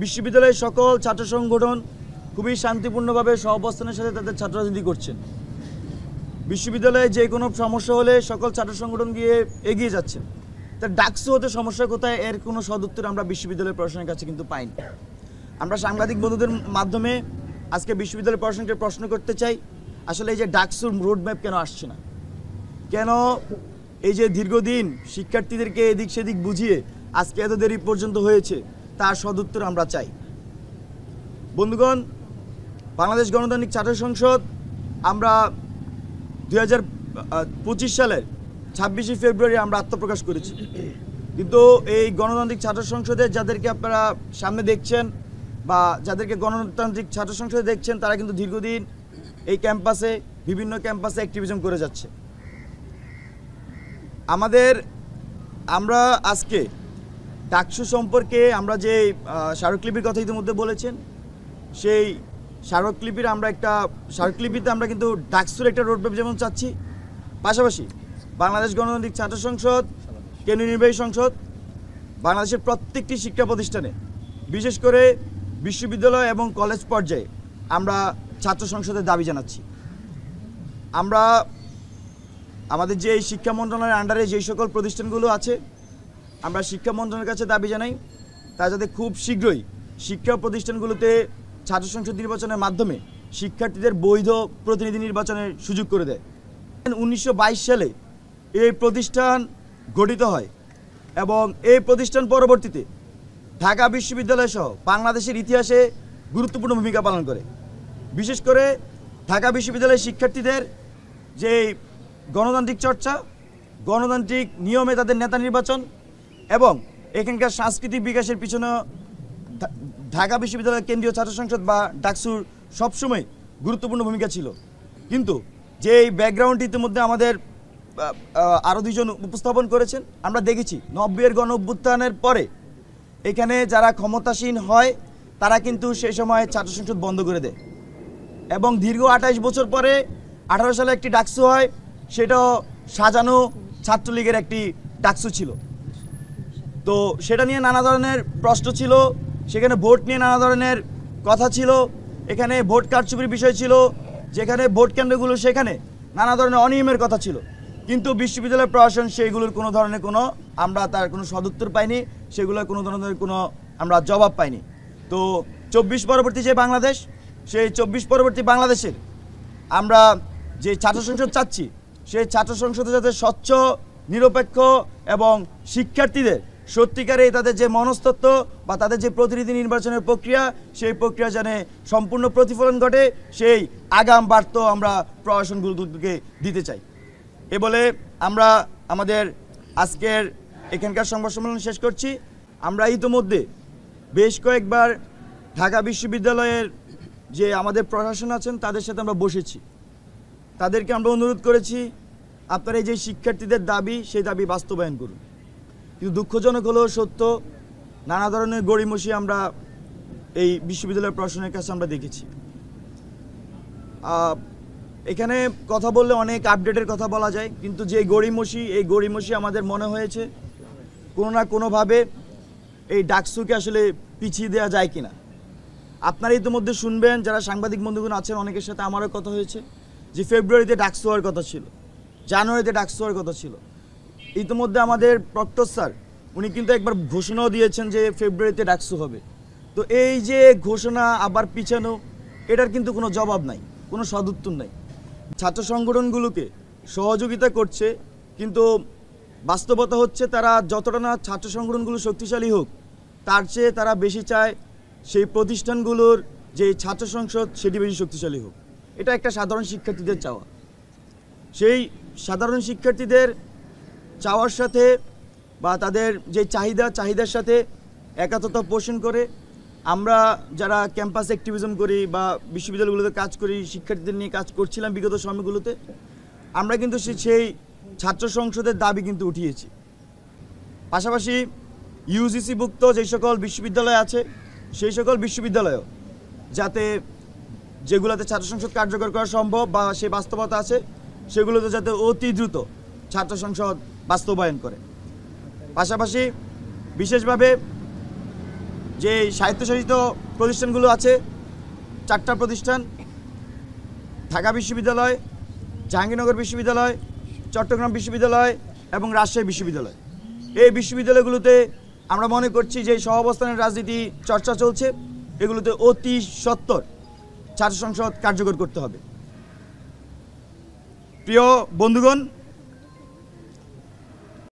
বিশ্ববিদ্যালয়ের সকল ছাত্র সংগঠন খুবই শান্তিপূর্ণভাবে সহাবস্থানের সাথে তাদের ছাত্র রাজনীতি করছেন। বিশ্ববিদ্যালয়ে যে কোনো সমস্যা হলে সকল ছাত্র সংগঠন গিয়ে এগিয়ে যাচ্ছেন। তার ডাকসু হতে সমস্যা কোথায়, এর কোনো সদুত্তর আমরা বিশ্ববিদ্যালয়ের প্রশাসনের কাছে কিন্তু পাইনি। আমরা সাংবাদিক বন্ধুদের মাধ্যমে আজকে বিশ্ববিদ্যালয়ের প্রশাসনকে প্রশ্ন করতে চাই, আসলে এই যে ডাকসুর রোডম্যাপ কেন আসছে না, কেন এই যে দীর্ঘদিন শিক্ষার্থীদেরকে এদিক সেদিক বুঝিয়ে আজকে এত দেরি পর্যন্ত হয়েছে, তার সদুত্তর আমরা চাই। বন্ধুগণ, বাংলাদেশ গণতান্ত্রিক ছাত্র সংসদ আমরা 2025 সালের 26শে ফেব্রুয়ারি আমরা আত্মপ্রকাশ করেছি, কিন্তু এই গণতান্ত্রিক ছাত্র সংসদে যাদেরকে আপনারা সামনে দেখছেন বা যাদেরকে গণতান্ত্রিক ছাত্র সংসদে দেখছেন, তারা কিন্তু দীর্ঘদিন এই ক্যাম্পাসে বিভিন্ন ক্যাম্পাসে অ্যাক্টিভিজম করে যাচ্ছে। আমরা আজকে ডাকসু সম্পর্কে আমরা যে স্মারকলিপির কথা ইতিমধ্যে বলেছেন, সেই স্মারকলিপিতে আমরা কিন্তু ডাকসুর একটা রোডম্যাপ যেমন চাচ্ছি, পাশাপাশি বাংলাদেশ গণতান্ত্রিক ছাত্র সংসদ, কেন্দ্রীয় নির্বাহী সংসদ, বাংলাদেশের প্রত্যেকটি শিক্ষা প্রতিষ্ঠানে, বিশেষ করে বিশ্ববিদ্যালয় এবং কলেজ পর্যায়ে আমরা ছাত্র সংসদের দাবি জানাচ্ছি। আমরা আমাদের যে শিক্ষা মন্ত্রণালয়ের আন্ডারে যেই সকল প্রতিষ্ঠানগুলো আছে, আমরা শিক্ষা মন্ত্রণালয়ের কাছে দাবি জানাই তা যাতে খুব শীঘ্রই শিক্ষা প্রতিষ্ঠানগুলোতে ছাত্র সংসদ নির্বাচনের মাধ্যমে শিক্ষার্থীদের বৈধ প্রতিনিধি নির্বাচনের সুযোগ করে দেয়। 1922 সালে এই প্রতিষ্ঠান গঠিত হয় এবং এই প্রতিষ্ঠান পরবর্তীতে ঢাকা বিশ্ববিদ্যালয় সহ বাংলাদেশের ইতিহাসে গুরুত্বপূর্ণ ভূমিকা পালন করে। বিশেষ করে ঢাকা বিশ্ববিদ্যালয়ের শিক্ষার্থীদের যে গণতান্ত্রিক চর্চা, গণতান্ত্রিক নিয়মে তাদের নেতা নির্বাচন এবং এখানকার সাংস্কৃতিক বিকাশের পিছনে ঢাকা বিশ্ববিদ্যালয়ের কেন্দ্রীয় ছাত্র সংসদ বা ডাকসুর সবসময় গুরুত্বপূর্ণ ভূমিকা ছিল। কিন্তু যে এই ব্যাকগ্রাউন্ড ইতিমধ্যে আমাদের আরও দুইজন উপস্থাপন করেছেন, আমরা দেখেছি 90-এর গণ অভ্যুত্থানের পরে এখানে যারা ক্ষমতাসীন হয় তারা কিন্তু সেই সময় ছাত্র সংসদ বন্ধ করে দেয় এবং দীর্ঘ 28 বছর পরে 18 সালে একটি ডাকসু হয়, সেটাও সাজানো ছাত্রলীগের একটি ডাকসু ছিল। তো সেটা নিয়ে নানা ধরনের প্রশ্ন ছিল, সেখানে ভোট নিয়ে নানা ধরনের কথা ছিল, এখানে ভোট কারচুপির বিষয় ছিল, যেখানে ভোট কেন্দ্রগুলো সেখানে নানা ধরনের অনিয়মের কথা ছিল। কিন্তু বিশ্ববিদ্যালয় প্রশাসন সেইগুলোর কোনো ধরনের আমরা তার কোনো সদুত্তর পাইনি, সেগুলোর কোনো ধরনের আমরা জবাব পাইনি। তো 24 পরবর্তী যে বাংলাদেশ, সেই 24 পরবর্তী বাংলাদেশের আমরা যে ছাত্র সংসদ চাচ্ছি, সেই ছাত্র সংসদে যাতে স্বচ্ছ, নিরপেক্ষ এবং শিক্ষার্থীদের সত্যিকারে তাদের যে মনস্তত্ত্ব বা তাদের যে প্রতিনিধি নির্বাচনের প্রক্রিয়া, সেই প্রক্রিয়া যেন সম্পূর্ণ প্রতিফলন ঘটে, সেই আগাম বার্তা আমরা প্রশাসনগুলোকে দিতে চাই। এ বলে আমরা আমাদের আজকের এখানকার সংবাদ সম্মেলন শেষ করছি। আমরা ইতিমধ্যে বেশ কয়েকবার ঢাকা বিশ্ববিদ্যালয়ের যে আমাদের প্রশাসন আছেন তাদের সাথে আমরা বসেছি, তাদেরকে আমরা অনুরোধ করেছি আপনারা এই যে শিক্ষার্থীদের দাবি, সেই দাবি বাস্তবায়ন করুন। কিন্তু দুঃখজনক হলেও সত্য, নানা ধরনের গড়িমসি আমরা এই বিশ্ববিদ্যালয়ের প্রশাসনের কাছে আমরা দেখেছি। এখানে কথা বললে অনেক আপডেটের কথা বলা যায়, কিন্তু যে এই গড়িমসি আমাদের মনে হয়েছে কোনো না কোনোভাবে এই ডাকসুকে আসলে পিছিয়ে দেওয়া যায় কিনা। আপনারা ইতিমধ্যে শুনবেন, যারা সাংবাদিক বন্ধুগণ আছেন, অনেকের সাথে আমারও কথা হয়েছে যে ফেব্রুয়ারিতে ডাকসু হওয়ার কথা ছিল, জানুয়ারিতে ডাকসু হওয়ার কথা ছিল। ইতিমধ্যে আমাদের প্রক্টর স্যার উনি কিন্তু একবার ঘোষণাও দিয়েছেন যে ফেব্রুয়ারিতে ডাকসু হবে। তো এই যে ঘোষণা আবার পিছানো, এটার কিন্তু কোনো জবাব নাই, কোনো সদুত্তর নাই। ছাত্র সংগঠনগুলোকে সহযোগিতা করছে, কিন্তু বাস্তবতা হচ্ছে তারা যতটা না ছাত্র সংগঠনগুলো শক্তিশালী হোক, তার চেয়ে তারা বেশি চায় সেই প্রতিষ্ঠানগুলোর যে ছাত্র সংসদ সেটি বেশি শক্তিশালী হোক। এটা একটা সাধারণ শিক্ষার্থীদের চাওয়া। সেই সাধারণ শিক্ষার্থীদের চাওয়ার সাথে বা তাদের যে চাহিদার সাথে একাত্মতা পোষণ করে আমরা যারা ক্যাম্পাস অ্যাক্টিভিজম করি বা বিশ্ববিদ্যালয়গুলোতে কাজ করি, শিক্ষার্থীদের নিয়ে কাজ করছিলাম বিগত সময়গুলোতে, আমরা কিন্তু সেই ছাত্র সংসদের দাবি কিন্তু উঠিয়েছি। পাশাপাশি ইউজিসিভুক্ত যে সকল বিশ্ববিদ্যালয় আছে, সেই সকল বিশ্ববিদ্যালয়ও যাতে যেগুলোতে ছাত্র সংসদ কার্যকর করা সম্ভব বা সেই বাস্তবতা আছে, সেগুলোতে যাতে অতি দ্রুত ছাত্র সংসদ বাস্তবায়ন করে। পাশাপাশি বিশেষভাবে যে স্বায়ত্তশাসিত প্রতিষ্ঠানগুলো আছে, 4টা প্রতিষ্ঠান, ঢাকা বিশ্ববিদ্যালয়, জাহাঙ্গীরনগর বিশ্ববিদ্যালয়, চট্টগ্রাম বিশ্ববিদ্যালয় এবং রাজশাহী বিশ্ববিদ্যালয়। এই বিশ্ববিদ্যালয়গুলোতে আমরা মনে করছি যে সহাবস্থানের রাজনীতি চর্চা চলছে, এগুলোতে অতি সত্বর ছাত্র সংসদ কার্যকর করতে হবে। প্রিয় বন্ধুগণ,